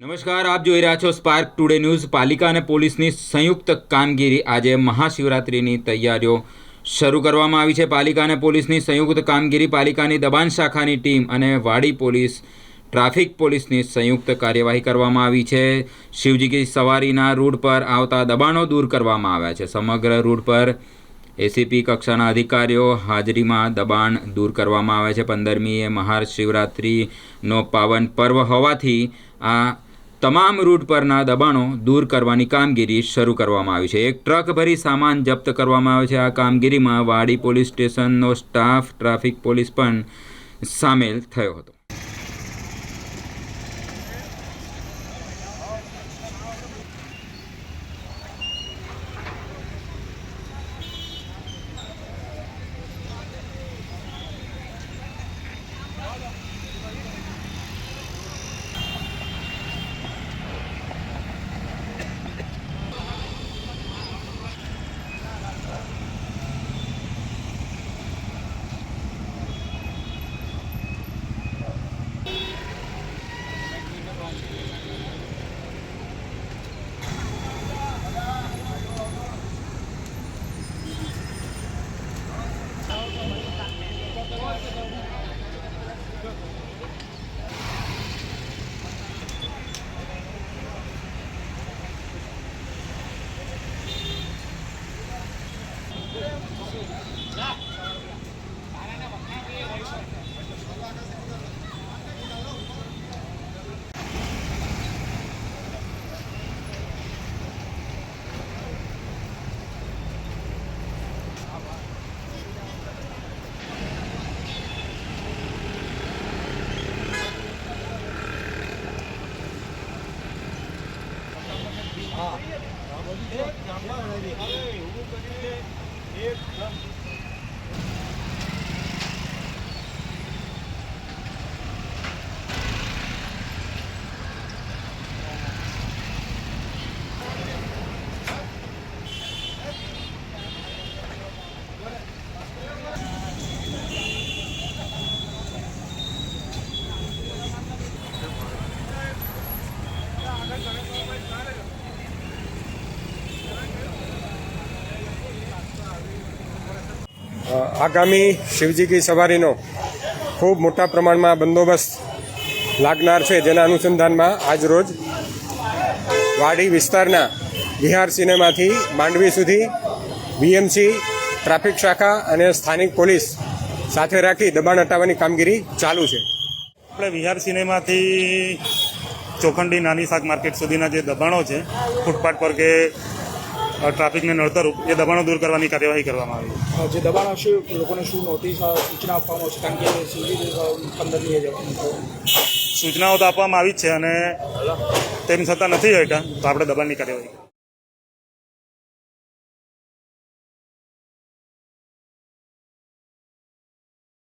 નમસ્કાર, આપ જોઈ રહ્યા છો સ્પાર્ક ટુડે ન્યૂઝ। પાલિકા અને પોલીસની સંયુક્ત કામગીરી। આજે મહાશિવરાત્રિની તૈયારીઓ શરૂ કરવામાં આવી છે। પાલિકા અને પોલીસની સંયુક્ત કામગીરી। પાલિકાની દબાણ શાખાની ટીમ અને વાડી પોલીસ ટ્રાફિક પોલીસની સંયુક્ત કાર્યવાહી કરવામાં આવી છે। શિવજી કી સવારીના રૂટ પર આવતા દબાણો દૂર કરવામાં આવ્યા છે। સમગ્ર રૂટ પર એસીપી કક્ષાના અધિકારીઓ હાજરીમાં દબાણ દૂર કરવામાં આવે છે। 15મીએ મહાશિવરાત્રિનો પાવન પર્વ હોવાથી આ તમામ રૂટ પરના દબાણો દૂર કરવાની કામગીરી શરૂ કરવામાં આવી છે। એક ટ્રક ભરી સામાન જપ્ત કરવામાં આવ્યો છે। આ કામગીરીમાં વાડી પોલીસ સ્ટેશનનો સ્ટાફ, ટ્રાફિક પોલીસ પણ સામેલ થયો હતો। આગામી શિવજી કી સવારીનો ખૂબ મોટા પ્રમાણમાં બંદોબસ્ત લાગનાર છે, જેના અનુસંધાનમાં આજ રોજ વાડી વિસ્તારના વિહાર સિનેમાથી માંડવી સુધી બીએમસી, ટ્રાફિક શાખા અને સ્થાનિક પોલીસ સાથે રાખી દબાણ હટાવવાની કામગીરી ચાલુ છે। આપણે વિહાર સિનેમાથી ચોખંડી નાની શાક માર્કેટ સુધીના જે દબાણો છે, ફૂટપાથ પર કે ટ્રાફિકને નડતરૂપ, એ દબાણો દૂર કરવાની કાર્યવાહી કરવામાં આવી। જે દબાણો છે લોકોને શું નોટિસ સૂચના આપવામાં આવશે? કારણ કે સુધી 15મી સૂચનાઓ તો આપવામાં આવી જ છે અને તેમ છતાં નથી હટ્યા, તો આપણે દબાણની કાર્યવાહી